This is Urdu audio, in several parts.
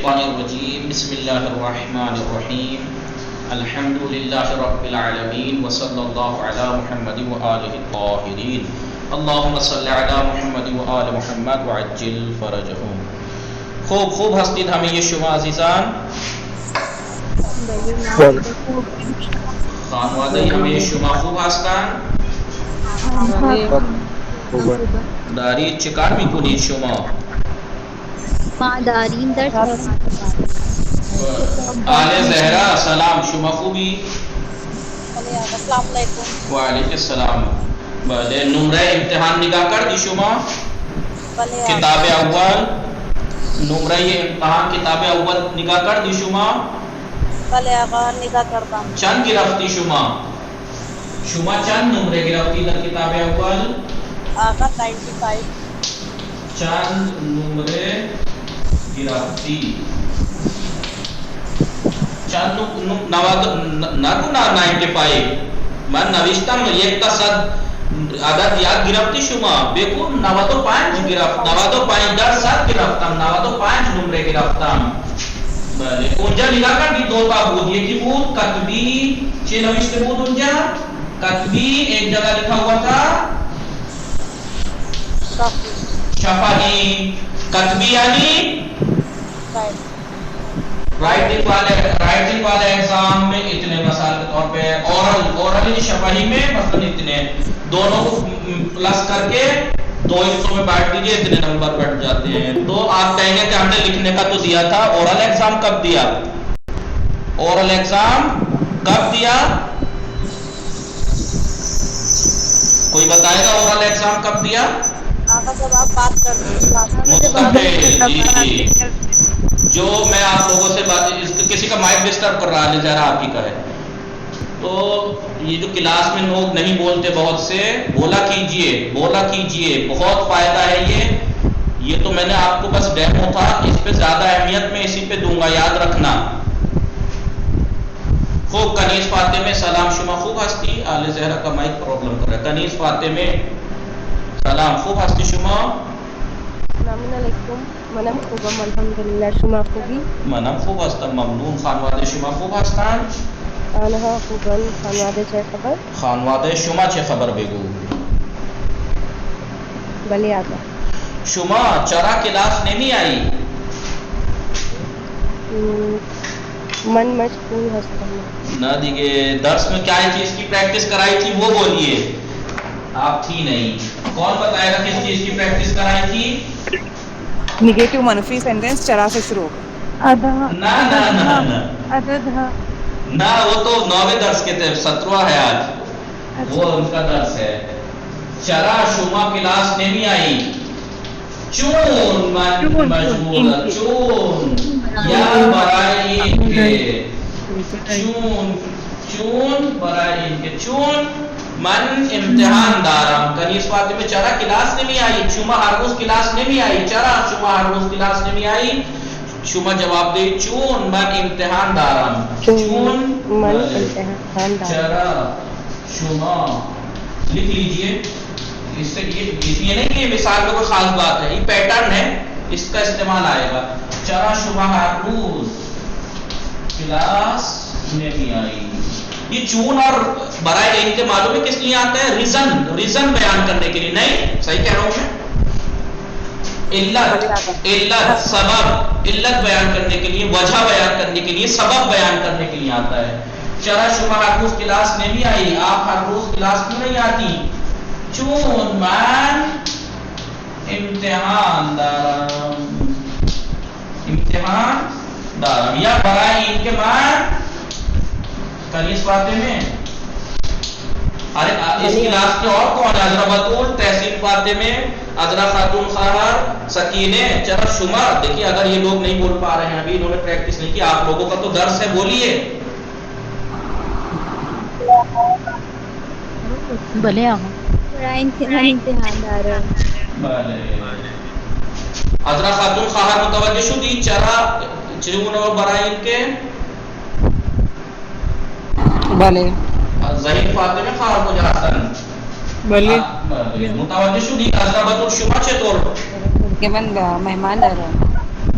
الشیطان الرجیم بسم اللہ الرحمن الرحیم الحمد للہ رب العالمین وصلی اللہ علی محمد وآلہ الطاہرین اللہم صلی علی محمد وآل محمد وعجل فرجہم. خوب ہستید ہمیں شما عزیزان خانوادی ہمیں شما خوب هستن دارید چکار میکنید شما؟ ما داریم در آل زہرا سلام شما خوبی؟ السلام علیکم. وعلیکم السلام. بلے نمرہ امتحان نگاہ کر دی شما؟ کتاب اول نمرہ امتحان کتاب اول نگاہ کر دی شما؟ بلے آقا نگاہ کرتا ہوں. چند گرفتی شما چند نمرے گرفتی در کتاب اول؟ آقا 95. چند نمرے گرفتی چند نکو 95 من نوشتم یک تا 100 عدد یاد گرفتی شما بگو 95 گرفت 95% گرفتم 95 نمرے گرفتم. بله اونجا نگاه کردید دو تا بود یکی بود کتبی چه نوشته بود اونجا کتبی ایک جگہ لکھا ہوا تھا شفاہی کتبی یعنی رائٹنگ والے ایگزام میں اتنے مثال کے طور پہ اورل شفاہی میں مثلا اتنے دونوں کو پلس کر کے دو حصوں میں بانٹ دیجیے اتنے نمبر بڑھ جاتے ہیں. تو آپ کہیں گے کہ ہم نے لکھنے کا تو دیا تھا اورل ایگزام کب دیا کوئی بتائے گا اورل ایگزام کب دیا؟ آقا جب آپ بات کرتے جی جو میں آپ لوگوں سے بات کسی کا مائک ڈسٹرب کر رہا ہے ذرا آپ ہی کا ہے. تو یہ جو کلاس میں لوگ نہیں بولتے بہت سے بولا کیجئے بہت فائدہ ہے یہ تو میں نے آپ کو بس ڈیمو تھا اس پہ زیادہ اہمیت میں اسی پہ دوں گا یاد رکھنا. خوب کنیز فاطمہ سلام شما خوب ہستی آل زہرا کا مائک پرابلم کر رہا ہے. کنیز فاطمہ سلام خوب ہستی شما السلام علیکم منم خوبم الحمدللہ شما خوبی منم خوب هستم ممنون. خانواده شما خوب هستند؟ آنها خوبن. خانواده چه خبر؟ خانواده شما چه خبر بگو. بله آقا. شما چرا کلاس نمی آئی؟ من مشغول هستم. نہ دیگه درس میں کیا چیز کی پریکٹس کرائی تھی وہ بولیے. آپ تھی نہیں. کون بتائے گا کس چیز کی پریکٹس کرائی تھی؟ نیگیٹو منفی سینٹینس چرا سے شروع ہوگا. نہ وہ تو 9ویں درس کے تھے 17واں ہے آج وہ ان کا درس ہے. چرا شما کلاس نہیں آئی چون مشغول چون یا برای اینکه چون برای اینکه چون من امتحان دارم. کنیز فاطمه چرا کلاس نمی آئی شما ہر روز کلاس نمی آئی چرا شما ہر روز کلاس نمی آئی شما جواب دے چون من امتحان دارم چون من امتحان دارم. چرا شما لکھ لیجئے اس سے یہ نہیں یہ مثال میں کوئی خاص بات ہے یہ پیٹرن ہے اس کا استعمال آئے گا. چرا شما ہر روز کلاس نہیں آئی. یہ چون اور برائے ان کے معلوم ہے کس لیے آتا ہے ریزن بیان کرنے کے لیے. نہیں صحیح کہہ رہا ہوں میں علت سبب علت بیان کرنے کے لیے وجہ بیان کرنے کے لیے سبب بیان کرنے کے لیے آتا ہے. چرا شما ہر روز کلاس نہیں آئی آپ ہر روز کلاس کیوں نہیں آتی چون من امتحان دارم یا برائے ان کے من کنیز فاطمہ ارے اس کلاس کے اور کون ہے عذرا بطول تحسین فاطمہ عذرا خاتون خواہر سکینہ چرا شما دیکھیے اگر یہ لوگ نہیں بول پا رہے ہیں ابھی انہوں نے پریکٹس نہیں کی آپ لوگوں کا تو درس ہے بولیے. بلے آقا امتحان دارم. عذرا خاتون خواہر متوجہ شدی چرا چون اور برائے ان کے بله ظہیر فاطمه خواهر مجاهدن بله متوجه شدی عذرا بطور شما چطور که من مهمان دارم.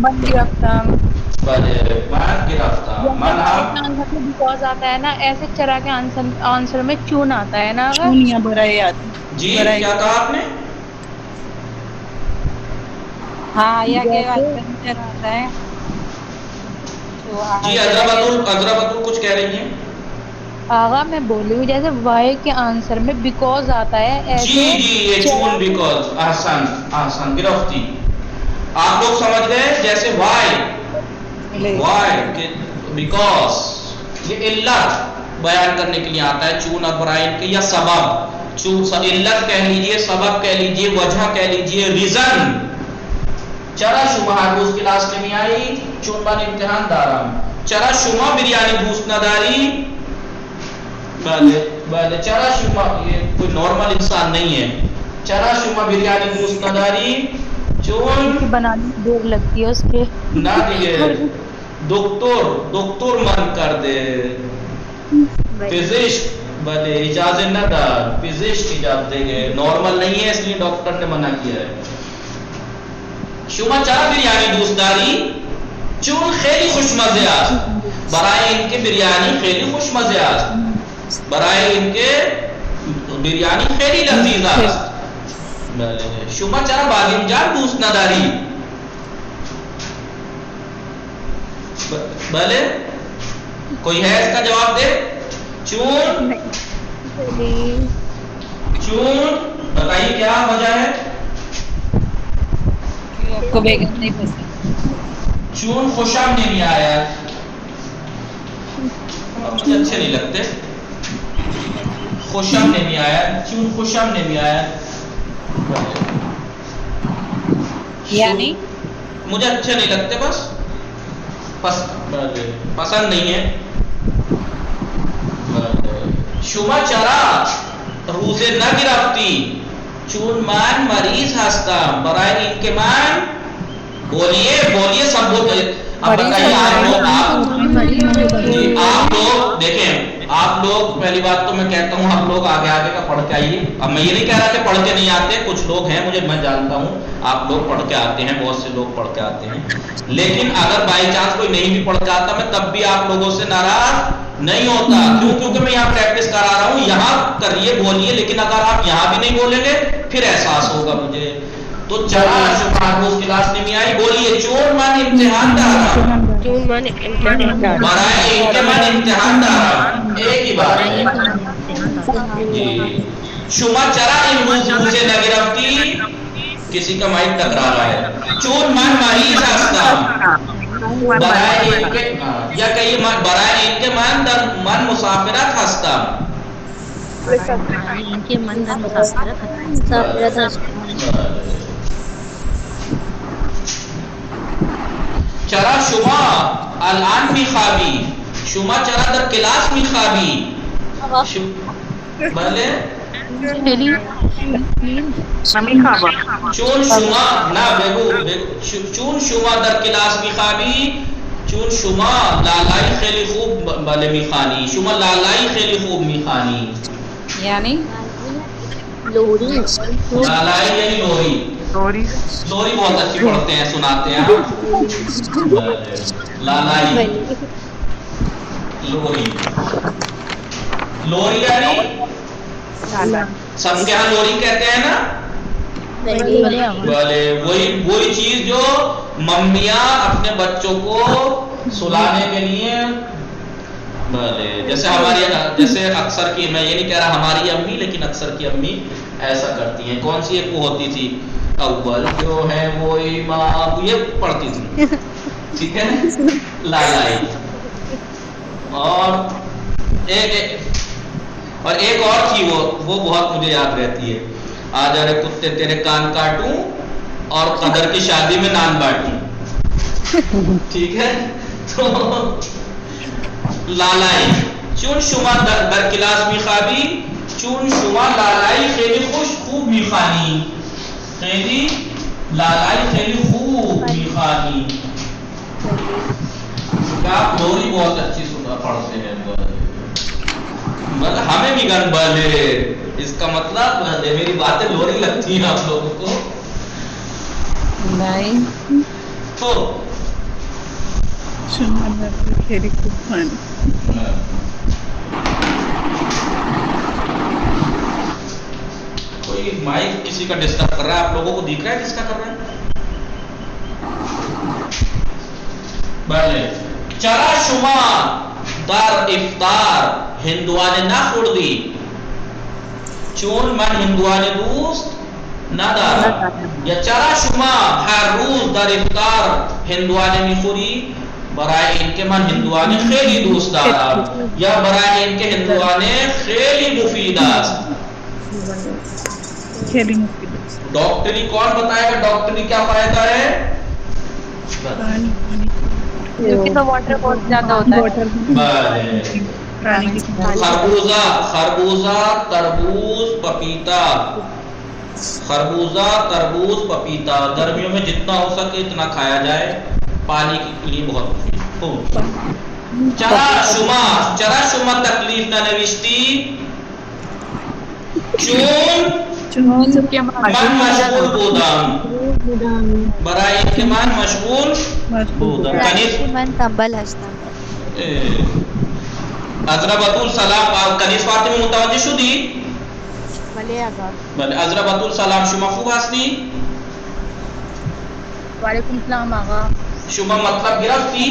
من گرفتم بلے من گرفتم من هم آنسر میں بیکاز آتا ہے نا، ایسے چرا کے آنسر میں چون آتا ہے نا اگر چون یا برائے آتی جی کیا کہا آپ نے؟ ہاں یا کہ چرا آتا ہے جی عذرا کچھ کہہ رہی ہیں؟ آغا میں بولی ہوں جیسے وائی کے آنسر میں بیکاز آتا ہے ایسے جی یہ چون بیکاز احسن گرفتی آپ لوگ سمجھ گئے جیسے وائی بیکاز یہ علت بیان کرنے کے لیے آتا ہے چون اور برائن کے یا سبب علت کہہ لیجئے سبب کہہ لیجئے وجہ کہہ لیجئے ریزن چرا شما ہر روز کلاس میں آئی چون من امتحان دارم چرا شما بریانی دوست نداری بلے چرا شما یہ کوئی نارمل انسان نہیں ہے چرا شما بریانی دوست نداری چون بنانے میں دیر لگتی ہے اس کے نہ دیئے دکتور من کر دے فزشک بلے اجازت نہ دار فزشک اجازت دے گے نارمل نہیں ہے اس لیے ڈاکٹر نے منع کیا ہے شما چرا بریانی دوست داری چون خیلی خوش مزه است برای اینکه بریانی خیلی خوش مزه است برای اینکه بریانی خیلی لذیذ است شما چرا باذنجان دوست نداری بله کوئی ہے اس کا جواب دے چون بتائیے کیا وجہ ہے آپ کو بیگم نہیں پسند چون خوشم نہیں آیا مجھے اچھے نہیں لگتے خوشم نہیں آیا چون خوشم نہیں آیا یعنی مجھے اچھے نہیں لگتے بس پسند نہیں ہے شما چرا روزه نگرفتی چون من مریض هستم برای اینکه من بولیے سب بولتے اب بتائیے آپ لوگ دیکھیں آپ لوگ پہلی بات تو میں کہتا ہوں آپ لوگ آگے کا پڑھ کے آئیے اب میں یہ نہیں کہہ رہا کہ پڑھ کے نہیں آتے کچھ لوگ ہیں میں جانتا ہوں آپ لوگ پڑھ کے آتے ہیں بہت سے لوگ پڑھ کے آتے ہیں لیکن اگر بائی چانس کوئی نہیں بھی پڑھ کے آتا میں تب بھی آپ لوگوں سے ناراض نہیں ہوتا کیونکہ میں یہاں پریکٹس کرا رہا ہوں یہاں کریے بولیے لیکن اگر آپ یہاں بھی نہیں بولیں گے پھر احساس ہوگا مجھے تو چرا شما روز کلاس نہیں آئی بولیے چون من امتحان دارم برای اینکه من امتحان دارم ایک ہی بات جی شما چرا امروز روزه نگرفتی کسی کا مائک ٹکرا رہا ہے چون من مریض هستم برای اینکه یا کہیے برای اینکه من مسافرت هستم اینکه من در مسافرت هستم چرا شما الان میخوابی شما چرا در کلاس میخوابی بله چون شما نه بگو چون شما در کلاس میخوابی چون شما لالای خیلی خوب بله میخوانی شما لالای خیلی خوب میخوانی یعنی لوری لالای یعنی لوری بہت اچھی پڑھتے ہیں سناتے ہیں لالائی لوری یعنی سب کے یہاں لوری کہتے ہیں نا وہی چیز جو ممیاں اپنے بچوں کو سلانے کے لیے جیسے اکثر کی میں یہ نہیں کہہ رہا ہماری امی لیکن اکثر کی امی ایسا کرتی ہیں کون سی ایک وہ ہوتی تھی اول جو ہے وہی ماں یہ پڑھتی تھی ٹھیک ہے لالائی اور ایک اور تھی وہ بہت مجھے یاد رہتی ہے آ جا رہے کتے تیرے کان کاٹوں اور قدر کی شادی میں نان باٹی ٹھیک ہے تو لالائی چون شما در کلاس میخوابی چون شما لالائی خیلی خوب میخوانی خیلی لالائی خیلی خوب میخوانی آپ لوری بہت اچھی سنا پڑھتے ہیں مطلب ہمیں بھی گن بلے اس کا مطلب میری باتیں لوری لگتی ہیں آپ لوگوں کو نہیں تو خیلی خوب خان کوئی مائک کسی کا ڈسٹرب کر رہا ہے، آپ لوگوں کو دکھ رہا ہے کس کا کر رہا ہے؟ بله چرا شما در افطار هندوانه نخوردی؟ چون من هندوانه دوست ندارم. یا چرا شما هر روز در افطار هندوانه میخوری؟ برای اینکه من هندوانه خیلی دوست دارم یا برای اینکه هندوانه خیلی مفید است. خیلی مفید است. ڈاکٹری کون بتائے گا ڈاکٹری کیا فائدہ ہے؟ پانی کیونکہ تو واٹر بہت زیادہ ہوتا ہے. خربوزہ خربوزہ تربوز پپیتا خربوزہ تربوز پپیتا گرمیوں میں جتنا ہو سکے اتنا کھایا جائے، پانی کے لیے بہت مفید. چرا شما تکلیف ننوشتی؟ چون من مشغول بودم. برای اینکه من مشغول بودم. من تنبل هستم. حضرت السلام کنیز فاطمه متوجه شدی؟ بله آقا. بله حضرت السلام شما خوب هستی؟ وعلیکم السلام آقا. شما مطلب گرفتی؟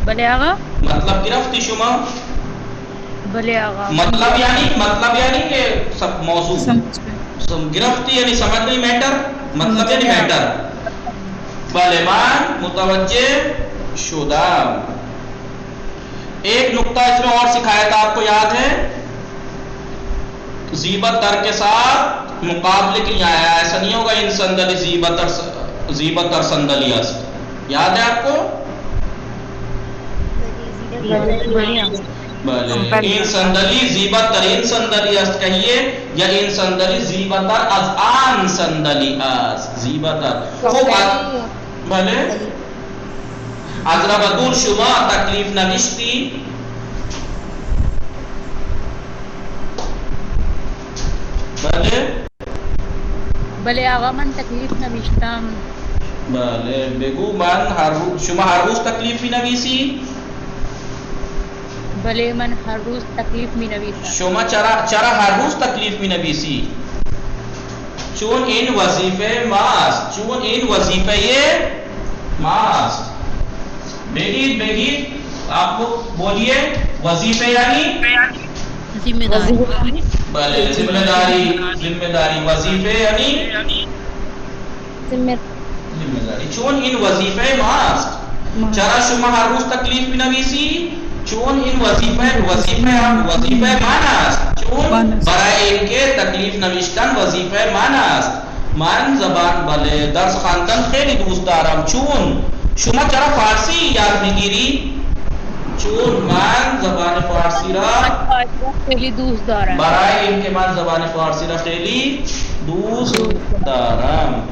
بله آقا. مطلب گرفتی شما؟ بله آقا. مطلب یعنی کہ سب موضوع گرفتی یعنی سمجھ نہیں میٹر، مطلب یعنی میٹر. بله من متوجه شدم. ایک نقطہ اس میں اور سکھایا تھا، آپ کو یاد ہے؟ زیبت تر کے ساتھ مقابلے کے لیے آیا، ایسا نہیں ہوگا ان صندلی زیبت تر صندلی است. یاد ہے آپ کو؟ این صندلی زیبت تر این صندلی است کہیے، یا این صندلی زیبت تر از آن صندلی است. زیبت تر خوب. بله حضرت بدور شما تکلیف نوشتی؟ بله بله آقا من تکلیف نوشتم. بله بگو من شما هر روز تکلیف می‌نویسی؟ بله من هر روز تکلیف می‌نویسم. شما چرا هر روز تکلیف می‌نویسی؟ چون این وظیفه ماست. چون این وظیفه ماست. بگید آپ کو بولیے. وظیفے یعنی ذمہ داری. بله ذمہ داری. وظیفه یعنی ذمہ داری. چون این وظیفه ماست. چرا شما هر روز تکلیف می‌نویسی؟ چون این وظیفه من است. چون برای اینکه تکلیف نوشتن وظیفه من است. من زبان بله درس خواندن خیلی دوست دارم. چون شما چرا فارسی یاد میگیری؟ چون من زبان فارسی را خیلی دوست دارم. برای اینکه من زبان فارسی را خیلی دوست دارم.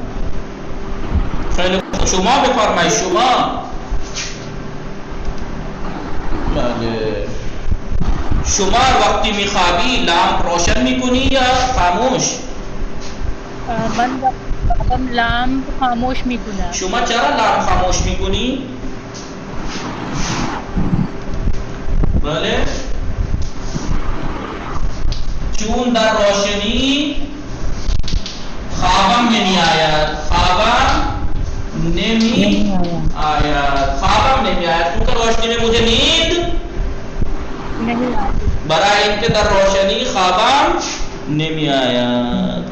خیلی شما بفرمایید. شما بله شما وقتی میخوابی لامپ روشن میکنی یا خاموش؟ من لامپ خاموش میکنم. شما چرا لامپ خاموش میکنی؟ بله چون در روشنی خوابم نمی آید. کیونکہ روشنی میں مجھے نیند نہیں آتی. برای اینکه در روشنی خوابم نمی آید.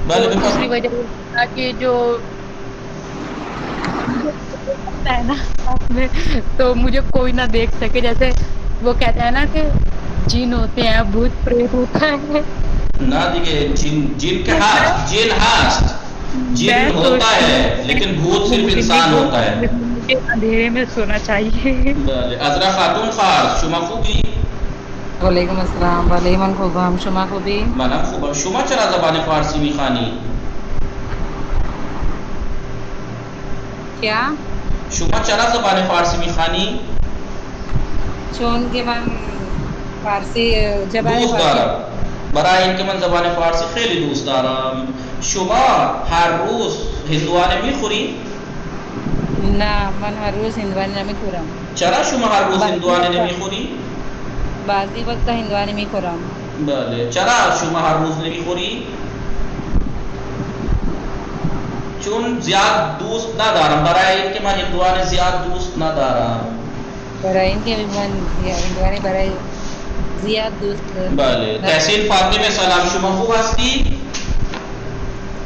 بله دوسری وجہ کہ جو ہے نا تو مجھے کوئی نہ دیکھ سکے. جیسے وہ کہتے ہیں نا کہ جن ہوتے ہیں، بھوت پریت ہوتا ہے. نہ دیکھیے جن ہوتا ہے لیکن بھوت صرف انسان ہوتا ہے. اندھیرے میں سونا چاہیے. عذرا خاتون خار شما خوبی؟ وعلیکم السلام. بله من خوبم. شما خوبی؟ منم خوبم. شما چرا زبان فارسی میخوانی؟ کیا؟ شما چرا زبان فارسی میخوانی؟ چون که من فارسی زبان دوست فارسی دارم. برای اینکه من زبان فارسی خیلی دوست دارم. شما هر روز هندوانه میخوری؟ نه من هر روز هندوانه نمیخورم. چرا شما هر روز هندوانه نمیخوری؟ بعضی وقتا هندوانه میخورم. بله. چرا شما هر روز نمیخوری؟ چون زیاد دوست ندارم. برای اینکه من هندوانه زیاد دوست ندارم. برای اینکه من هندوانه برای زیاد دوست بله. تحسین فاطمه سلام، شما خوب هستی؟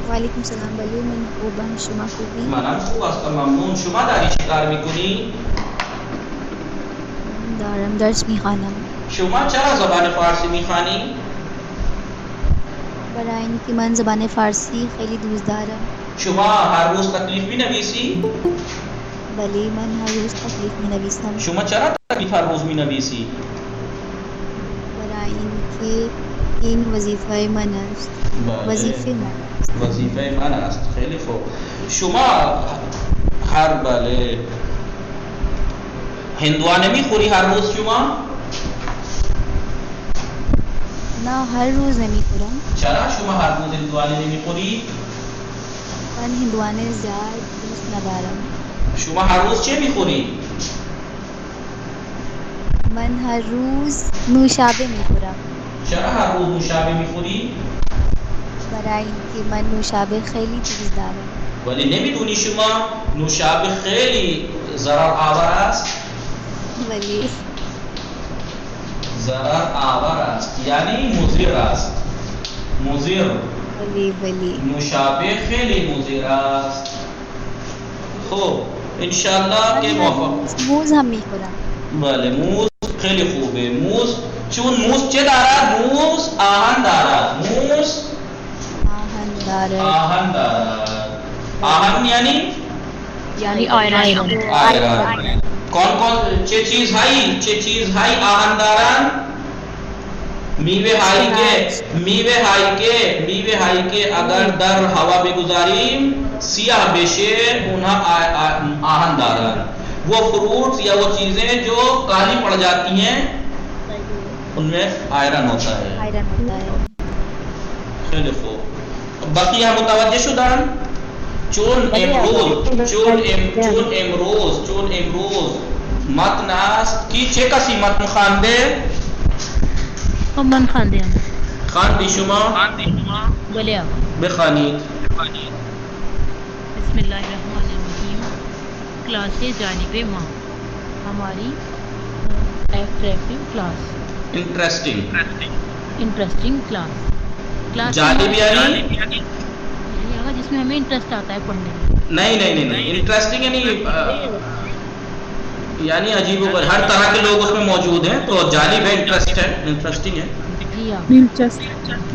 وعلیکم سلام. بله من خوبم، شما خوبی؟ منم خوب هستم، ممنون. شما داری چی کار میکنی؟ دارم درس میخوانم. شما چرا زبان فارسی میخوانی؟ برای اینکه من زبان فارسی خیلی دوست دارم. شما هر روز تکلیف مینویسی؟ بله من هر روز تکلیف مینویسم. شما چرا تکلیف هر روز مینویسی؟ برای اینکه این وظیفه من است. وظیفه من است. وظیفه من است. خیلی خوب. شما بله هندوانه میخوری هر روز شما؟ نه هر روز نمیخورم. چرا شما هر روز هندوانه نمیخوری؟ من هندوانه زیاد دوست ندارم. شما هر روز چه میخوری؟ من هر روز نوشابه میخورم. چرا هر روز نوشابه میخوری؟ برای اینکه من نوشابه خیلی دوست دارم. ولی نمیدونی شما نوشابه خیلی ضرر آور است؟ ولی ضرر آور است یعنی مضر است. مضر. ولی نوشابه خیلی مضر است. خب انشالله که موفق. موز هم میخورم. بله موز خیلی خوبه. موز چون موز چه دارد؟ موز آهن دارد. موز آهن دارد. آهن دارد. آهن یعنی آیرن. کون چه چیز هایی آهن دارن؟ میوه هایی که اگر در هوا بگذاریم سیاه بشه اونها آهن دارن. وہ فروٹس یا وہ چیزیں جو کالی پڑ جاتی ہیں ان میں آئرن ہوتا ہے. خیلی خوب. بقیہ متوجہ شدن؟ چون امروز متن است کی چه کسی متن خوانده؟ من خواندم. خواندی شما؟ بله آقا. بخوانید. بسم اللہ الرحمن الرحیم. کلاس جانب ماں ہماری اٹریکٹیو کلاس. Interesting class. جانب یعنی جس میں ہمیں انٹرسٹ آتا ہے پڑھنے میں. نہیں انٹرسٹنگ یعنی عجیب و غریب ہر طرح کے لوگ اس میں موجود ہیں تو جانب ہے انٹرسٹنگ ہے. جی ہاں.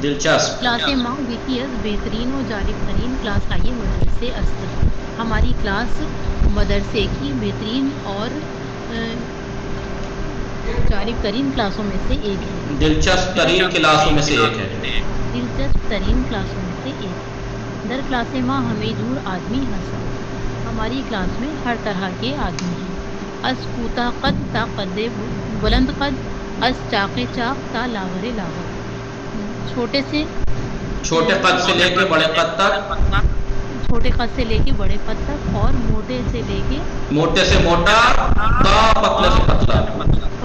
دلچسپ. کلاس ماں ویکیز بہترین و جالب ترین کلاس آئی مدرسے اصل. ہماری کلاس مدرسے کی بہترین اور جالب ترین کلاسوں میں سے ایک ہے. دلچسپ ترین کلاسوں میں سے ایک ہے. در کلاس ماں ہمیں دور آدمی ہنسا. ہماری کلاس میں ہر طرح کے آدمی ہیں. از کوتا قد تا قد بلند قد، از چاق تا لاغر لاغر. چھوٹے قد سے لے کے بڑے قد تک. چھوٹے قد سے لے کے بڑے قد تک اور موٹے سے لے کے موٹے سے موٹا تا پتلے سے پتلا،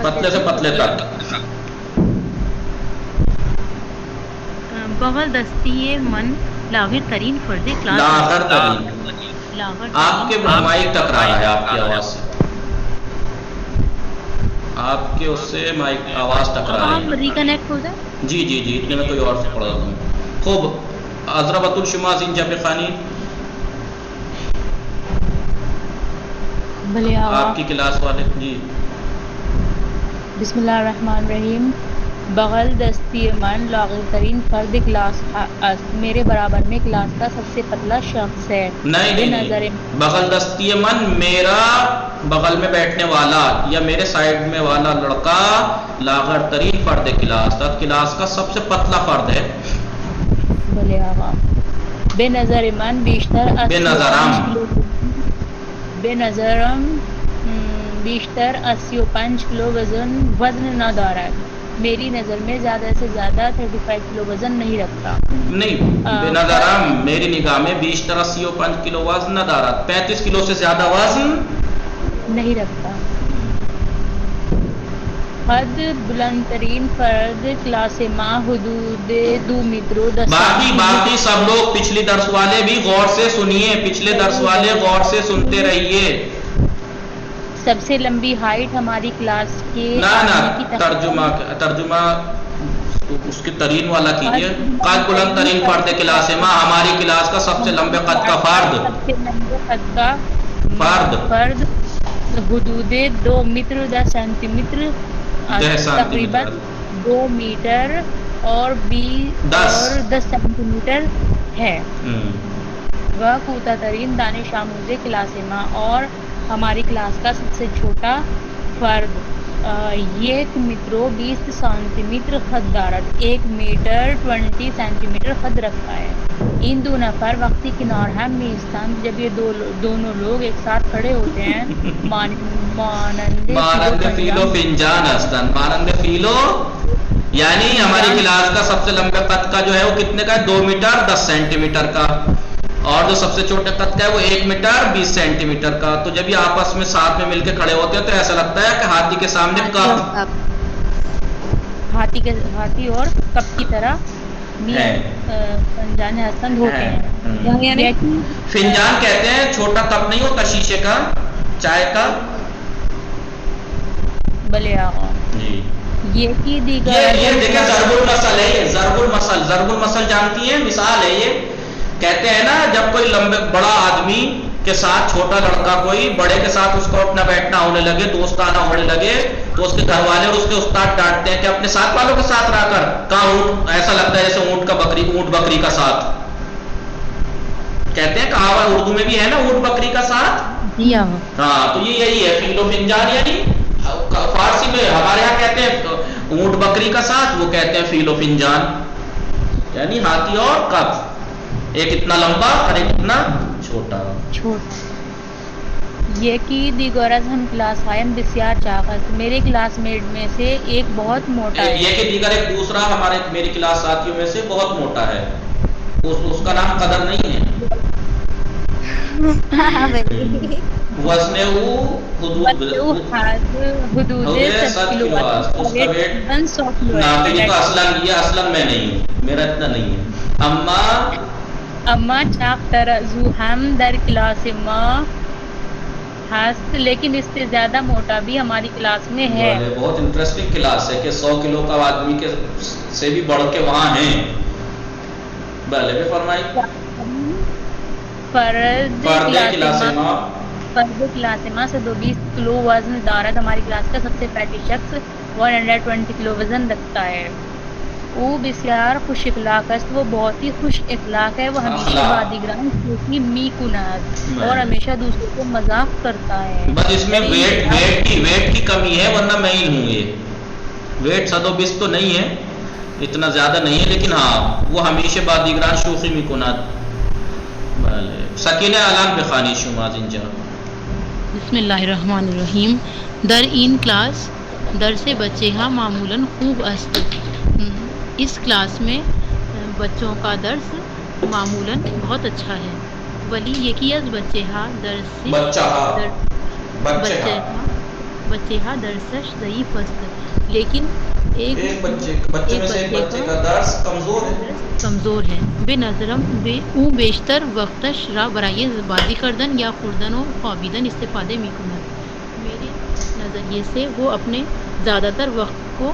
پتلے سے پتلے تک. بغل دستی من لاغر ترین فرد کلاس. لاغر ترین. آپ کے مائک ٹکرا رہا ہے آپ کی آواز سے. آپ کے اس سے مائک آواز ٹکرا رہی ہے. ریکنیکٹ ہو جائے. جی اتنے میں کوئی اور سے پڑھ دیتا ہوں. خوب. اضربۃ الشماس انجا بخانی. بھلے آپ کی کلاس والے. جی بسم اللہ الرحمن الرحیم. بغل دستی من لاغر ترین فرد کلاس میرے برابر میں کلاس کا سب سے پتلا شخص ہے. نہیں بغل دستی من میرا بغل میں بیٹھنے والا یا میرے سائڈ میں والا لڑکا لاغر ترین فرد کلاس تھا. کلاس کا سب سے پتلا فرد ہے. بھلے آقا. بے نظر من بیشتر 85 کلو وزن نہ دارد. میری نظر میں زیادہ سے زیادہ 35 کلو وزن نہیں رکھتا. نہیں بنظرم میری نگاہ میں بیشتر 80 و 5 کلو وزن نہ دارد. 35 کلو سے زیادہ وزن نہیں رکھتا. حد بلند ترین فرد کلاس ماں حدود 2 میٹر و 10 باقی سب لوگ پچھلی درس والے بھی غور سے سنیے، پچھلے درس والے غور سے سنتے رہیے. سب سے لمبی ہائٹ ہماری کلاس کے ترجمہ اس کے ترین والا کیجیے. قد بلند ترین فرد کلاس ماں، ہماری کلاس کا سب سے لمبے قد کا فرد. سب سے لمبے قد کا فرد حدود 2 میٹر 10 سینٹی میٹر تقریباً 2 میٹر اور 10 سینٹی میٹر ہے. وہ کوتا ترین دانش آموز کلاس ماں اور ہماری کلاس کا سب سے چھوٹا فرد 1 میٹر 20 سینٹی میٹر خط دارد، 1 میٹر 20 سینٹی میٹر خط رکھتا ہے. ان 2 نفر وقتی کنار ہم میستان، جب یہ دونوں لوگ ایک ساتھ کھڑے ہوتے ہیں مانند فیلو فنجان ہستن. مانند فیلو یعنی ہماری کلاس کا سب سے لمبے قد کا جو ہے وہ کتنے کا ہے؟ 2 میٹر 10 سینٹی میٹر کا، اور جو سب سے چھوٹے قد کا ہے وہ 1 میٹر 20 سینٹی میٹر کا. تو جب یہ آپس میں ساتھ میں مل کے کھڑے ہوتے ہیں تو ایسا لگتا ہے کہ ہاتھی کے سامنے کپ، ہاتھی اور کپ کی طرح فنجان حسن ہوتے ہیں. فنجان کہتے ہیں چھوٹا کپ نہیں ہوتا شیشے کا چائے کا. بلے آقا جی یہ کی دیگر یہ دیکھیں ضرب المثل ہے. یہ ضرب المثل جانتی ہیں؟ مثال ہے یہ. کہتے ہیں نا جب کوئی بڑا آدمی کے ساتھ چھوٹا لڑکا کوئی بڑے کے ساتھ اس کو اٹھنا بیٹھنا ہونے لگے، دوستانہ ہونے لگے، تو اس کے گھر والے اور اس کے استاد ڈانٹتے ہیں کہ اپنے ساتھ والوں کے ساتھ رہ کر کہاں اونٹ، ایسا لگتا ہے جیسے اونٹ بکری کا ساتھ. کہتے ہیں کہاوت اردو میں بھی ہے نا، اونٹ بکری کا ساتھ. ہاں تو یہ یہی ہے فیل و فنجان. یعنی فارسی میں ہمارے یہاں کہتے ہیں اونٹ بکری کا ساتھ، وہ کہتے ہیں فیل و فنجان، یعنی ہاتھی اور کپ، ایک اتنا لمبا اور ایک اتنا چھوٹا. یہ کی دیگرز ہم کلاس ہائم بسیار چاقت، میرے کلاس میٹ میں سے ایک بہت موٹا ہے. یہ کہ دیگر ایک دوسرا میری کلاس ساتھیوں میں سے بہت موٹا ہے، اس کا نام قدر نہیں ہے. وزن حدود 7 کلو، اس کا ویٹ یہ تو اصلاً میں نہیں ہوں، میرا اتنا نہیں ہے. اما چاق ترازو ہم در کلاس ماں ہست، لیکن اس سے زیادہ موٹا بھی ہماری کلاس میں ہے. بہت انٹرسٹنگ کلاس ہے کہ 100 کلو کا آدمی کے سے بھی بڑھ کے وہاں ہیں. بھلے بھی فرمائی. فرد کلاس ماں سے 220 کلو وزن دارد، ہماری کلاس کا سب سے فیٹی شخص 120 کلو وزن رکھتا ہے. وہ بسیار خوش اخلاق است، وہ بہت ہی خوش اخلاق ہے. وہ ہمیشہ بادیگران کی می کناد اور ہمیشہ دوسروں کو مذاق کرتا ہے. بس اس میں ویٹ کی کمی ہے، ورنہ میں ہی ہوں. یہ ویٹ 120 تو نہیں ہے، اتنا زیادہ نہیں ہے، لیکن ہاں وہ ہمیشہ بادیگران شوخی می کناد. سکینہ علام بخانی شما زنجا. بسم اللہ الرحمن الرحیم. در این کلاس درس بچے ہاں معمولاً خوب است. اس کلاس میں بچوں کا درس معمولاً بہت اچھا ہے. ولی یکی از بچے ہاں درس درسش ضعیف است، لیکن ایک بچے کا درس کمزور ہے. بے نظرم او بیشتر وقتش را برای بازی کردن یا خوردن و خوابیدن استفادے می کند. میرے نظریے سے وہ اپنے زیادہ تر وقت کو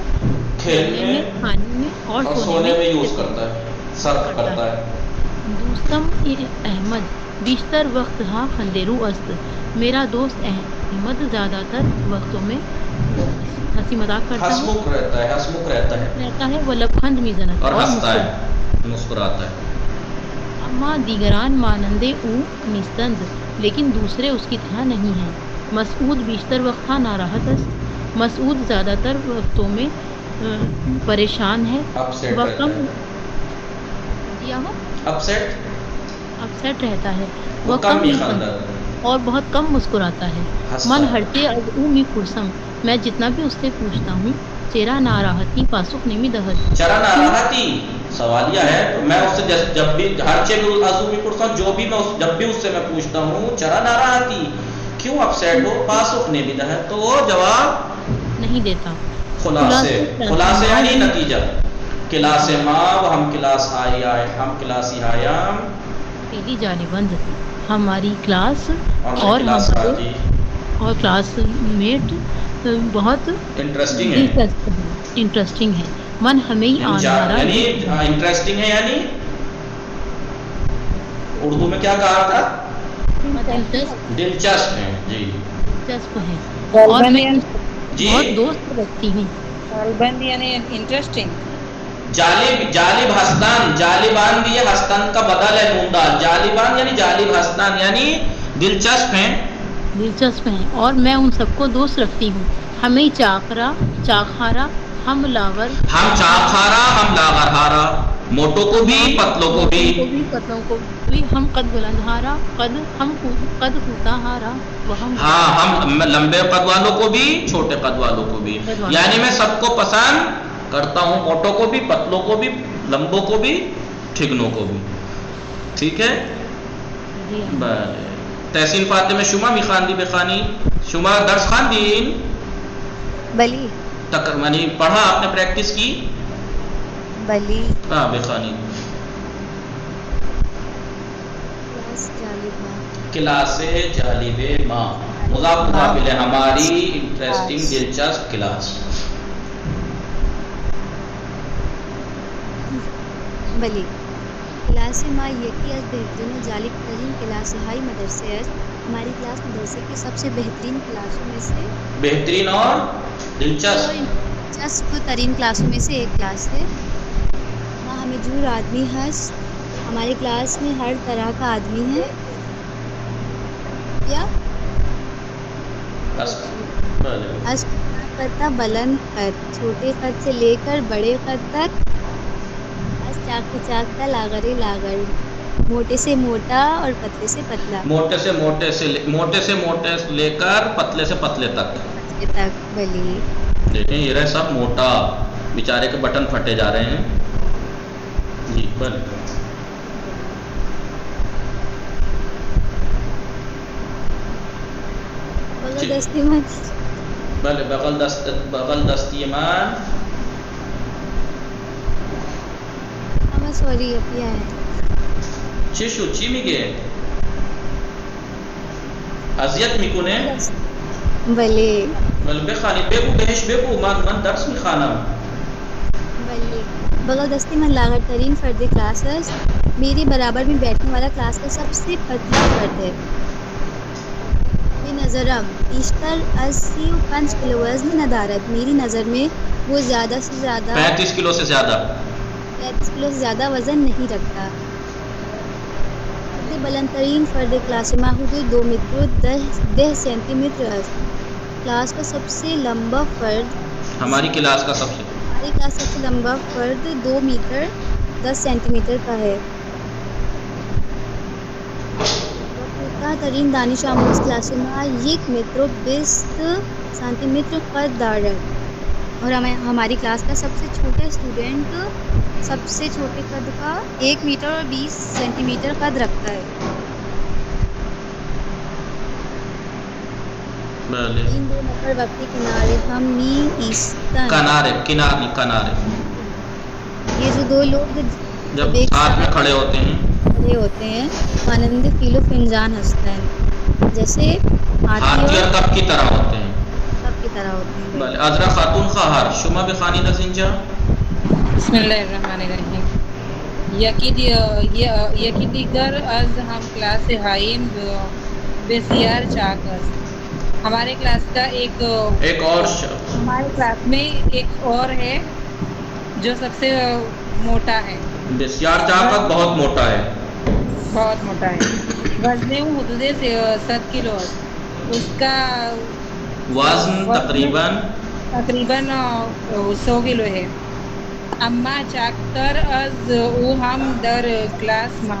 کھیلنے میں، کھانے میں اور سونے میں یوز کرتا ہے. دوستم احمد بیشتر وقت ہاں خندیرو است. میرا دوست احمد زیادہ تر وقتوں میں ہنسی مذاق کرتا ہے، ہسمکھ رہتا ہے، وہ لبخند میزنت اور ہنستا ہے، مسکراتا ہے. اما دیگران مانندے او نیستند، لیکن دوسرے اس کی طرح نہیں ہیں. مسعود بیشتر وقت ہاں ناراحت است. مسعود زیادہ تر وقتوں میں پریشان ہے. وہ کم اپسیٹ رہتا ہے. وہ کم اور بہت کم مسکراتا ہے. من ہرتے از او می پرسم، میں جتنا بھی اس سے پوچھتا ہوں چرا ناراحتی پاسخ نمیدهد چرا ناراحتی سوالیہ ہے، تو میں اس سے جب بھی ہر چیز عضو بھی پوچھتا ہوں، جو بھی میں جب بھی اس سے میں پوچھتا ہوں چرا ناراحتی کیوں اپسیٹ ہو، پاسخ نمیدهد، تو وہ جواب نہیں دیتا. خلاصے یعنی نتیجہ. کلاس ما و ہم کلاس ہم کلاسی آیام پہلی جانبند ہماری کلاس اور کلاس ہمارے آتی اور کلاس میٹ بہت انٹرسٹنگ ہے. انٹرسٹنگ ہے. من ہمیں یعنی انٹرسٹنگ ہے، یعنی اردو میں کیا کہا تھا؟ دلچسپ ہے. جی دلچسپ ہے اور میں جی بہت دوست رکھتی ہوں. بند یعنی انٹرسٹنگ. جالب ہستان، جالبان بھی یہ ہستان کا بدل ہے نوندال. جالبان یعنی جالب ہستان یعنی دلچسپ ہیں. دلچسپ ہیں اور میں ان سب کو دوست رکھتی ہوں. ہمیں چاخارا ہم لاغر، ہم چاخارا ہم لاغرہارا، موٹوں کو بھی پتلوں کو بھی. پتلوں کو بھی. ہم قد بلندہارا، ہم قد کوتاہارا، ہاں ہم لمبے قد والوں کو بھی چھوٹے قد والوں کو بھی. یعنی میں سب کو پسند کرتا ہوں، موٹوں کو بھی پتلوں کو بھی لمبوں کو بھی ٹھگنوں کو بھی. ٹھیک ہے. بله تحسین فاطمه شما میخواندی بخوانی؟ شما درس خواندین؟ بلی یعنی پڑھا آپ نے، پریکٹس کی؟ بلی ہاں بخوانی. کلاس جالب ماں مضاف مقابل ہے ہماری انٹرسٹنگ دلچسپ کلاس. بلی کلاس ما یکی از بہترین و جالب ترین کلاس ہائی مدرسے است. ہماری کلاس مدرسے کی سب سے بہترین کلاسوں میں سے بہترین اور دلچسپ ترین کلاسوں میں سے ایک کلاس ہے. وہاں ہمیں جور آدمی ہست. ہماری کلاس میں ہر طرح کا آدمی ہے. کیا پتہ بلند قد، چھوٹے قد سے لے کر بڑے قد تک. چاک چاکتا لاغری لاغر، موٹے سے موٹا اور پتلے سے پتلا. موٹے سے موٹے لے کر پتلے سے پتلے تک. بلی دیکھیں یہ رہے سب موٹا، بیچارے کے بٹن پھٹے جا رہے ہیں. جی بل بلے بغل دستیمان. سوری اپیا ہے چی میگه اذیت میکنه. بله بخوانی بگو بهش بگو من درس میخوانم. بله بغل دستی من لاغر ترین فرد کلاس است. میری برابر میں بیٹھنے والا کلاس کا سب سے پتلا فرد ہے. بے نظرم بیشتر از 35 کلو وزن ندارد. میری نظر میں وہ زیادہ سے زیادہ 35 کلو سے زیادہ وزن نہیں رکھتا. بلند ترین فرد کلاس ما حدود 2 میٹر و 10 سینٹی میٹر است. کلاس کا سب سے لمبا فرد ہماری کلاس کا سب سے لمبا فرد 2 میٹر 10 سینٹی میٹر کا ہے. کوتاہ ترین دانش آموز کلاس ما 1 میٹر و 20 سینٹی میٹر قد دارد. اور ہماری کلاس کا سب سے چھوٹا اسٹوڈنٹ سب سے چھوٹے قد کا 1 میٹر اور 20 سینٹی میٹر قد رکھتا ہے. ان دو نفر وقتی کنارے ہم می ایستن. کنارے یہ جو دو لوگ جب ساتھ میں کھڑے ہوتے ہیں مانند فیل و فنجان ہستن، جیسے ہاتھی اور کب کی طرح ہوتے ہیں. بله عذرا خاتون خواهر شما بخوانید از اینجا. بسم الله الرحمن الرحیم. یکی دیگر از ہم کلاس ہائیم بسیار چاک است. ہمارے کلاس کا ایک اور ہمارے کلاس میں ایک اور ہے جو سب سے موٹا ہے. بسیار چاک بہت موٹا ہے. وزن حدود 7 کلو است. اس کا وزن تقریباً 100 کلو ہے. اما چاکتر از او ہم در کلاس ما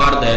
فرد ہے.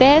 10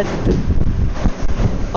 است.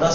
10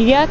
1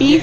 20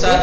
7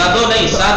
7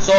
100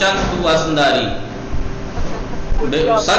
چند وزن داری 100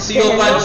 35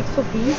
120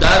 در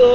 2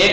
1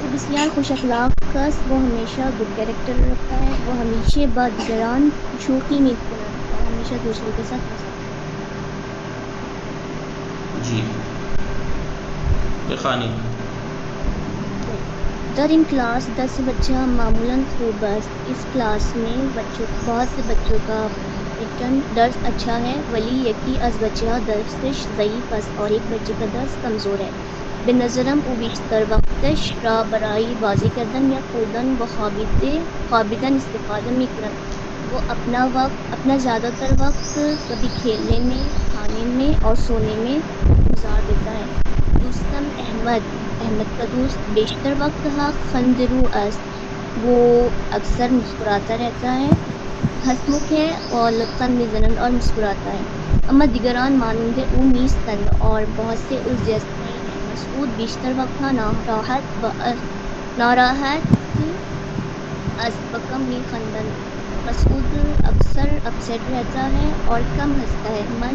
وہ بسیار خوش اخلاق است، وہ ہمیشہ گڈ کیریکٹر رکھتا ہے، وہ ہمیشہ با دیگران شوخی نہیں کرتا، وہ ہمیشہ دوسروں کے ساتھ ہنستا جی بخانی در ان کلاس 10 بچہ معمولاً خوب است، اس کلاس میں بہت سے بچوں کا درس اچھا ہے ولی یکی از بچہ درسش ضعیف است اور ایک بچے کا درس کمزور ہے. به نظرم او بیشتر وقتش را برای بازی کردن یا خوردن و خوابیدن استفاده می‌کند. وہ اپنا زیادہ تر وقت کبھی کھیلنے میں، کھانے میں اور سونے میں گزار دیتا ہے. دوستم احمد کا دوست بیشتر وقت خندرو است، وہ اکثر مسکراتا رہتا ہے، ہسمکھ ہے اور لبخند میزنند اور مسکراتا ہے. اما دیگران مانند او نیستند اور بہت سے اس جیسے نہیں ہیں. مسعود بیشتر وقت ناراحت است و کم میخندند. مسعود اکثر اپسیٹ رہتا ہے اور کم ہنستا ہے. من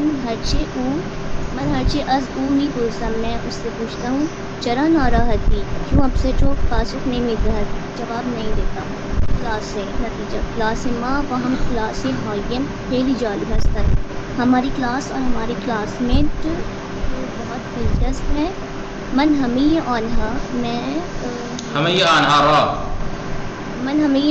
ہرچی از او میپرسم، میں اس سے پوچھتا ہوں چرا ناراحتی، کیوں اپسیٹ ہو؟ پاسخ نمیدهد، جواب نہیں دیتا. نتیجہ کلاس ما و ہم کلاس ہایم خیلی جالب هستند. ہماری کلاس اور ہمارے کلاس میٹ بہت دلچسپ ہے. من همه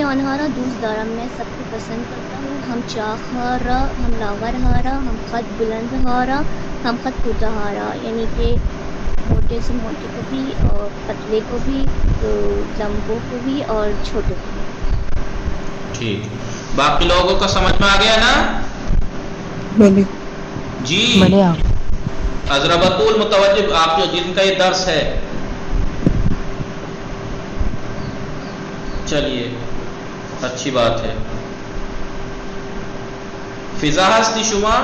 آنها را دوست دارم، میں سب کو پسند کرتا ہوں. ہم چاق ها را، ہم لاغر ها را، ہم قد بلند ها را، ہم قد کوتاه ها را، یعنی کہ موٹے سے موٹے کو بھی اور پتلے کو بھی، لمبوں کو بھی اور چھوٹے کو بھی. ٹھیک، باقی لوگوں کو سمجھ میں آ گیا نا؟ بولے جی بولے حضرت بطول متوجہ، آپ جو جن کا یہ درس ہے. چلیے اچھی بات ہے. فضا هستی شما؟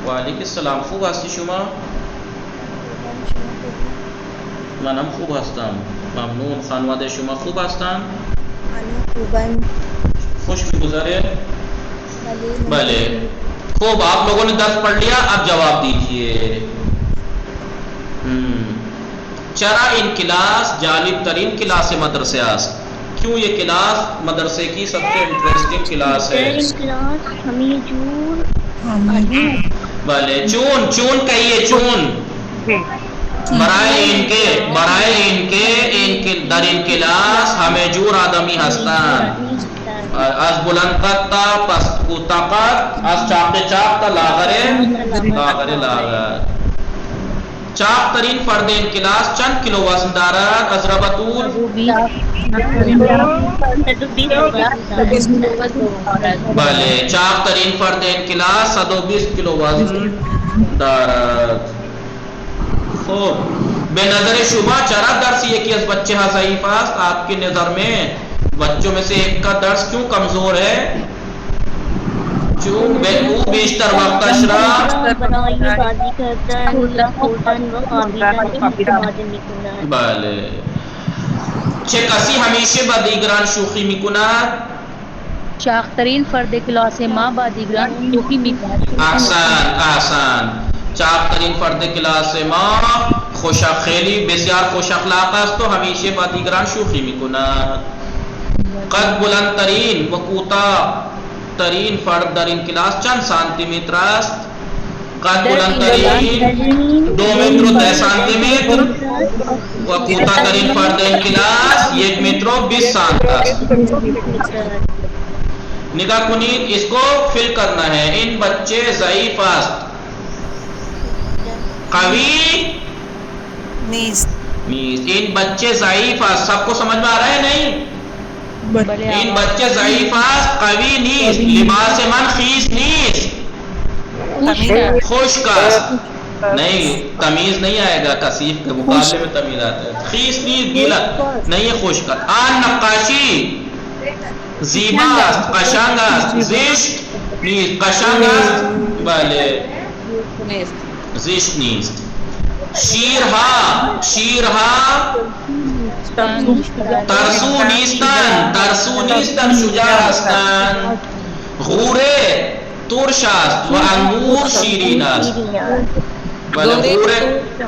وعلیکم السلام. خوب هستی شما؟ منم خوب هستم، ممنون. خانواده شما خوب هستن؟ خوش میگذره؟ بله. خوب، آپ لوگوں نے درس پڑھ لیا، اب جواب دیجئے. چرا این کلاس جالب ترین کلاس مدرسے است. کیوں یہ کلاس مدرسے کی سب سے انٹرسٹنگ کلاس ہے؟ بھلے چون کہیے، چون برائے ان کے در این کلاس ہمیں جور آدمی هستند. از بلند قد تا پست کوتاه قد، از چاق تا لاغر. چاق ترین فرد این کلاس چند کلو وزن دارد؟ از ربطول بله، چاق ترین فرد این کلاس 120 کلو وزن دارد. خب به نظر شما چرا درس یکی از بچه ها ضعیف است؟ آپ کی نظر میں بچوں میں سے ایک کا درس کیوں کمزور ہے؟ چون او بیشتر وقت بله. چه کسی همیشه با دیگران شوخی میکند؟ چاق ترین فرد کلاس ما با دیگران شوخی میکند. احسن. چاق ترین فرد کلاس ما خیلی بسیار خوش اخلاق است و همیشه با دیگران شوخی میکند. قد بلند ترین و کوتاه ترین فرد در این کلاس چند سانتی متر است؟ قد بلند ترین 2 متر و 10 سانتی متر و کوتاه ترین فرد این کلاس 1 متر و 20 سانت است. نگاه کنید، اس کو فل کرنا ہے. این بچے ضعیف است، قوی نیست. این بچے ضعیف است. سب کو سمجھ میں آ رہا ہے نہیں؟ این بچے ضعیف است، قوی نیست، لباس من خیس نیست، خشک است. نہیں، تمیز نہیں آئے گا، کثیف کے مقابلے میں تمیز آتا ہے. خیس نیست، گیلا نہیں ہے، خشک. آن نقاشی زیبا است، قشنگ است. زشت نیست، قشنگ است. بله، زشت نیست. شیرها ترسو نیستن، شجاع هستند. غوره ترش است و انگور شیرین است. بله، غوره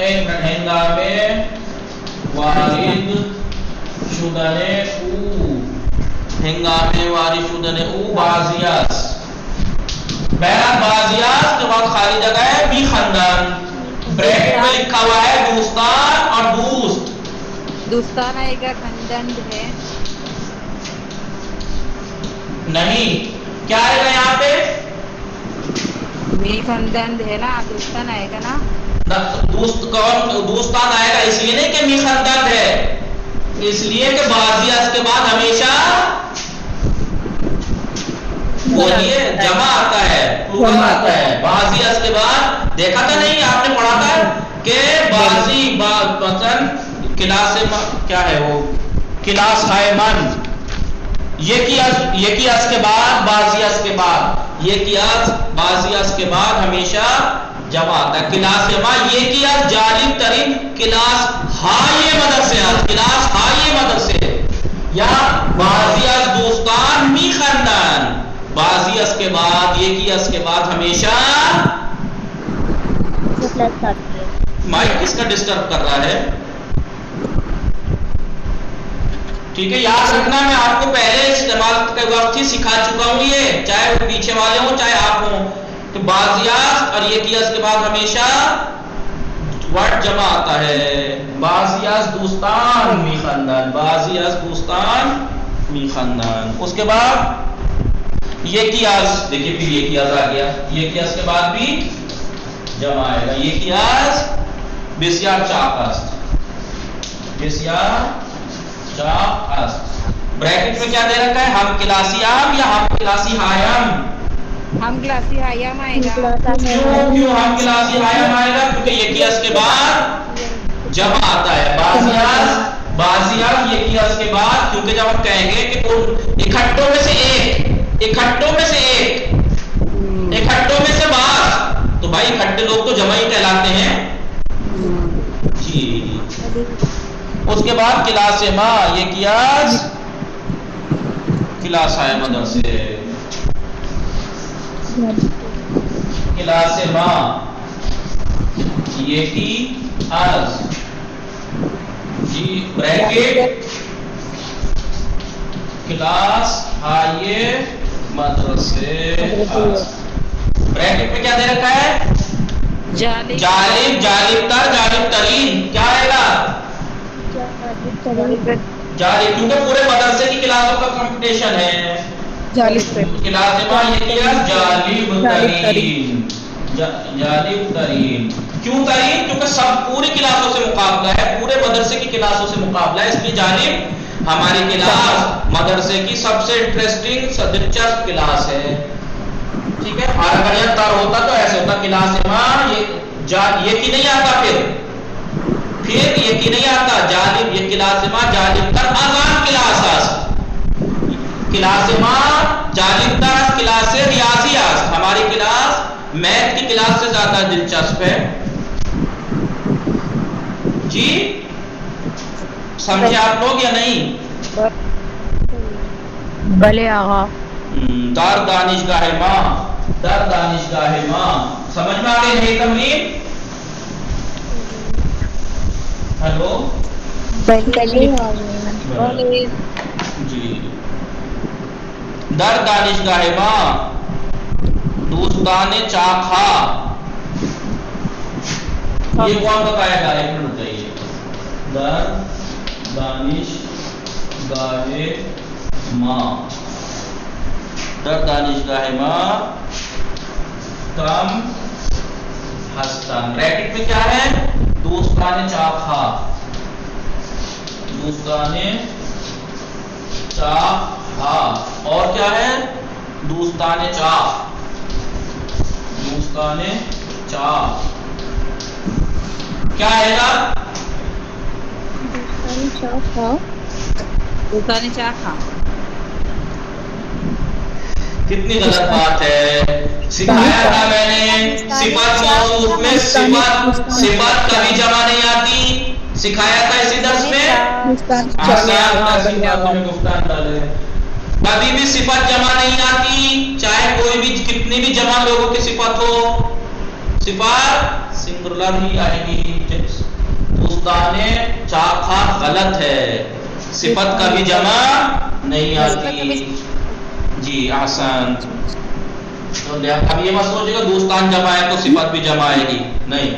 هنگام وارد شدن او، هنگام وارد شدن او بعضی است. بہرحال بعضی است کے بعد خالی جگہ ہے بی خاندان، بریکٹ میں لکھا ہوا ہے دوستان اور دوست. دوستان آئے گا، خاندان ہے نہیں، کیا آئے گا یہاں پہ؟ می خاندان ہے نا، دوستان آئے گا نا. دوست کون؟ دوستان آئے گا اس لیے نہیں کہ می خاندان ہے، اس لیے کہ بعضی اس کے بعد ہمیشہ بولیے جمع آتا ہے، پلورل آتا ہے. بعضی اس کے بعد دیکھا تھا نہیں، آپ نے پڑھا تھا کہ بعضی مثلا کلاس کیا ہے وہ کلاس ہے من، یہ کی اس کے بعد بعضی اس کے بعد، یہ کی بعضی اس کے بعد ہمیشہ جمع آتا ہے. کلاس ما یہ کی جالب ترین کلاس ہائی مدرسے، کلاس ہائی مدرسے، یا بعضی از دوستان می خاندان، بعضی اس کے بعد یہ کی اس کے بعد ہمیشہ. مائک کس کا ڈسٹرب کر رہا ہے؟ ٹھیک ہے، یاد رکھنا میں آپ کو پہلے استعمال کے وقت ہی سکھا چکا ہوں، یہ چاہے وہ پیچھے والے ہوں چاہے آپ ہوں. تو بعضیاز اور یہ کیا اس کے بعد ہمیشہ ورڈ جمع آتا ہے. بعضیاز دوستان می خاندان، بعضیاز دوستان می خاندان. اس کے بعد یہ کیاز، دیکھیے پھر یہ کیاز آ گیا، یہ کیاز کے بعد بھی جمع آئے گا. یہ کیاز بسیار چاک است، بسیار چاک است. بریکٹ میں کیا دے رکھا ہے؟ ہم کلاسی عام یا ہم کلاسی ہایم؟ ہم کلاسی ہایم آئے گا. کیوں ہم کلاسی ہایم آئے گا؟ کیونکہ یہ کیا اس کے بعد جمع آتا ہے. بعضیاز یہ کیا اس کے بعد، کیونکہ جب ہم کہیں گے کہ اکٹھوں میں سے ایک، اکٹھوں میں سے ایک، اکٹھوں میں سے بعض، تو بھائی اکٹھے لوگ تو جمع ہی کہلاتے ہیں جی. اس کے بعد کلاس ما یہ کیا کلاس ہے مدرسے، کلاس ما یہ کی از جی بریکٹ کلاس ہائے مدرسے از. بریکٹ میں کیا دے رکھا ہے؟ جالب، جالب تر، جالب ترین. کیا آئے گا؟ جالب، کیونکہ پورے مدرسے کی کلاسوں کا کمپٹیشن ہے. کلاس ما یہ کیا جالب ترین، جالب ترین. کیوں ترین؟ کیونکہ سب پوری کلاسوں سے مقابلہ ہے، پورے مدرسے کی کلاسوں سے مقابلہ ہے، اس لیے جالب ہماری کلاس مدرسے کی سب سے انٹرسٹنگ دلچسپ کلاس ہے. ٹھیک ہے، اور اگر یہ تر ہوتا تو ایسے ہوتا کلاس ما یہ کی نہیں آتا، پھر یہ کی نہیں آتا جالب، یہ کلاس ما جالب تر آزان کلاس است، کلاس ما جالب تر کلاس ریاضی است. ہماری کلاس میتھ کی کلاس سے زیادہ دلچسپ ہے جی. سمجھے آپ لوگ یا نہیں؟ بلے آغا. در دانشگاہ ماں، در دانشگاہ ماں. سمجھ میں آ گئی نہیں تمرین؟ ہلو جی. در دانشگاہ ماں دوستان چاخا، یہ کون بتائے گا؟ ایک منٹ بتائیے. در دانشگاہ ماں، در دانشگاہ ماں کم ہستن. بریکٹ میں کیا ہے؟ دوستان چاخا، دوستان چاخا. اور کیا ہے؟ دوستان چاخ، دوستان چاخ. کیا آئے گا؟ دوستان چاخا. کتنی غلط بات ہے. سکھایا تھا میں نے صفت موصوف میں صفت کبھی جمع نہیں آتی، سکھایا تھا اسی درس میں. کبھی بھی صفت جمع نہیں آتی، چاہے کوئی بھی کتنی بھی جمع لوگوں کی صفت ہو، صفات سنگولر ہی آئے گی. دوستان چاقا غلط ہے، صفت کا بھی جمع نہیں آتی. جی احسن. تو اب یہ مت سوچے گا دوستان جمع ہے تو صفت بھی جمع آئے گی، نہیں،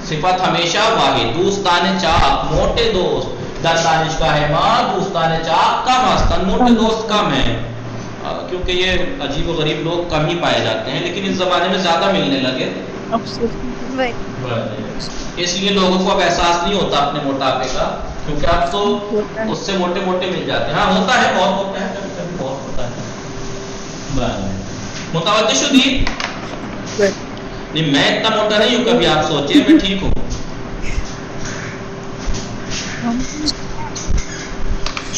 صفت ہمیشہ واحد. دوستان چاق موٹے دوست، در دانشگاہ ماں دوستان چاق کم ہستن، موٹے دوست کم ہیں، کیونکہ یہ عجیب و غریب لوگ کم ہی پائے جاتے ہیں، لیکن اس زمانے میں زیادہ ملنے لگے، اس لیے لوگوں کو اب احساس نہیں ہوتا اپنے موٹاپے کا، کیونکہ اب تو اس سے موٹے موٹے مل جاتے ہیں. ہاں ہوتا ہے، بہت ہوتا ہے، کبھی کبھی بہت ہوتا ہے. متوجہ شدی؟ نہیں میں اتنا موٹا نہیں ہوں، کبھی آپ سوچیں میں ٹھیک ہوں.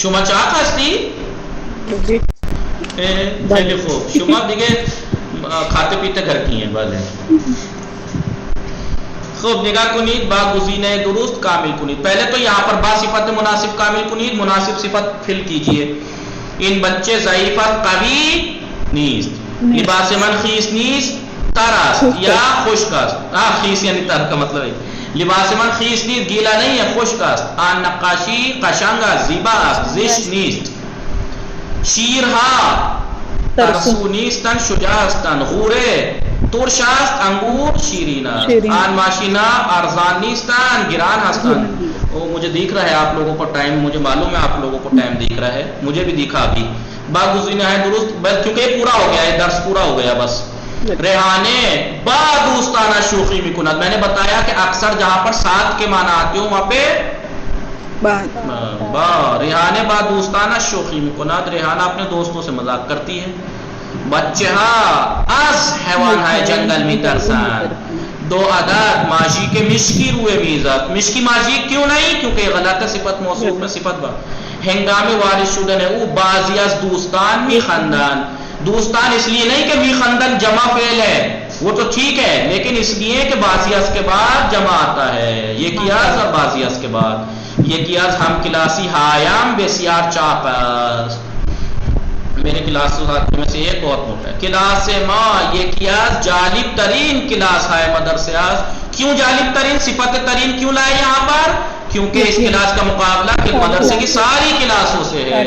شما چاق ہستی شما دیگه کھاتے پیتے گھر کی ہیں. بھلے خوب نگاہ کنید، با گزینہ درست کامل کنید. پہلے تو یہاں پر با صفت مناسب کامل کنید، مناسب صفت فل کیجئے. ان بچے ضعیفت قوی نیست، لباس من خیس نیست تراست یا خشک است. خیس یعنی تر کا مطلب ہے لباس من خیس نیست، گیلا نہیں ہے، خشک است. آن نقاشی قشنگ است، زیبا است، زشت نیست. شیرها ترسو نیستن، شجاع هستند. غوره ترش است، انگور شیرین است. آن ماشینا ارزان نیستن، گران هستند. وہ مجھے دیکھ رہا ہے آپ لوگوں کو ٹائم، مجھے معلوم ہے آپ لوگوں کو ٹائم دیکھ رہا ہے، مجھے بھی دیکھا ابھی. باگزینہ ہے درست، بس کیونکہ یہ پورا ہو گیا ہے، درس پورا ہو گیا بس. ریحانے با دوستانہ شوخی میں کنت. میں نے بتایا کہ اکثر جہاں پر ساتھ کے معنی آتے ہوں وہاں پہ با. ریحانے با دوستانہ شوخی میں کنت، ریحانہ اپنے دوستوں سے مذاق کرتی ہے. بچہ از حیوان ہے جنگل میں ترسان. دو عدد ماجی کے مشکی روئے میزت. مشکی ماجی کیوں نہیں؟ کیونکہ غلط ہے، صفت موصوف میں صفت با. ہنگام وارث شدن او بازی از دوستان می خندن. دوستان اس لیے نہیں کہ می خندن جمع فعل ہے، وہ تو ٹھیک ہے، لیکن اس لیے کہ بازی از کے بعد جمع آتا ہے. یہ کیاز اور بازی از کے بعد یہ کیاز ہم کلاسی ہایام بسیار چاپس. میرے کلاس میں سے ایک بہت موٹا ہے. کلاس ماں یہ کیاز جالب ترین کلاس ہے مدرسے. کیوں جالب ترین؟ صفت ترین کیوں لائے یہاں پر؟ کیونکہ اس کلاس کا مقابلہ مدرسے کی ساری کلاسوں سے ہے.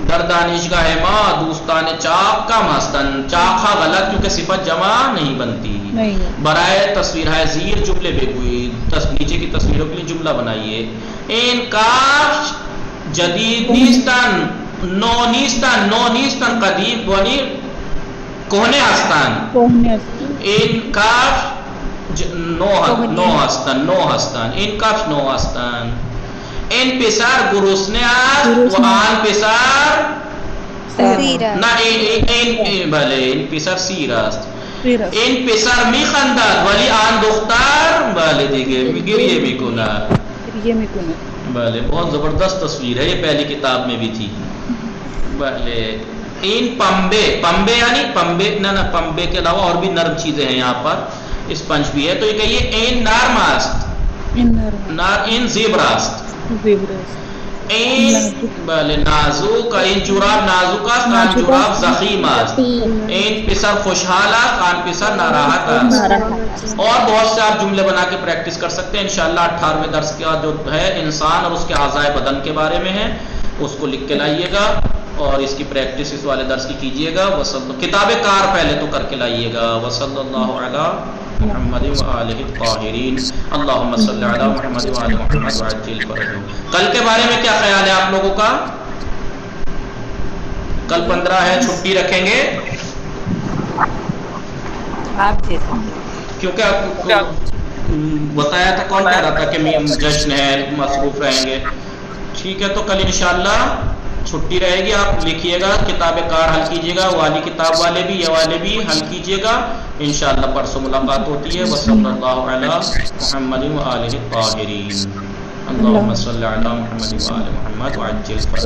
در دانشگاہ ماں دوستان چاق کا مستن. چاقہ غلط کیونکہ صفت جمع نہیں بنتی. برائے تصویر ہے زیر جملے بگوئی. نیچے کی تصویروں کے لیے جملہ بنائیے. ان کاش جدید نیستن، نو نیستن، نو نیستن قدیم بنی کوہنے ہستن. ان کاش نو ہستن، نو ہستن. ان کاش نو ہستن. این پسر گرسنه است و آن پسر نه این بله این پسر سیر است. این پسر میخندد ولی آن دختر بله دیگه گریه میکند. بله بہت زبردست تصویر ہے، یہ پہلی کتاب میں بھی تھی. بله این پمبے، پمبے یعنی پمبے نہ پمبے کے علاوہ اور بھی نرم چیزیں ہیں یہاں پر. اسپنج بھی ہے تو یہ کہیے این نرم است، این زیبر است. این بله نازک، این جوراب نازک است، آن جوراب ضخیم است. این پسر خوشحال است، آن پسر ناراحت است. اور بہت سے آپ جملے بنا کے پریکٹس کر سکتے ہیں. انشاءاللہ 18ویں درس کا جو ہے انسان اور اس کے اعضائے بدن کے بارے میں ہے، اس کو لکھ کے لائیے گا اور اس کی پریکٹس اس والے درس کی کیجیے گا. کتاب کار پہلے تو کر کے لائیے گا. وصلی اللہ علی محمد وآلہ الطاہرین. اللہم صلی علی محمد وآلہ محمد وعجل فرجہ. کل کے بارے میں کیا خیال ہے آپ لوگوں کا؟ کل 15 ہے، چھٹی رکھیں گے آپ جیسا، کیونکہ بتایا تھا، کون کہہ رہا تھا کہ جشن ہے، مصروف رہیں گے. ٹھیک ہے، تو کل انشاءاللہ چھٹی رہے گی. آپ لکھیے گا، کتاب کار حل کیجیے گا، والی کتاب والے بھی یہ والے بھی حل کیجیے گا. انشاءاللہ پرسوں ملاقات ہوتی ہے. وصلی اللہ علی محمد وآلہ الطاہرین. اللہم صلی علی محمد وآلہ محمد وعجل فرجہ.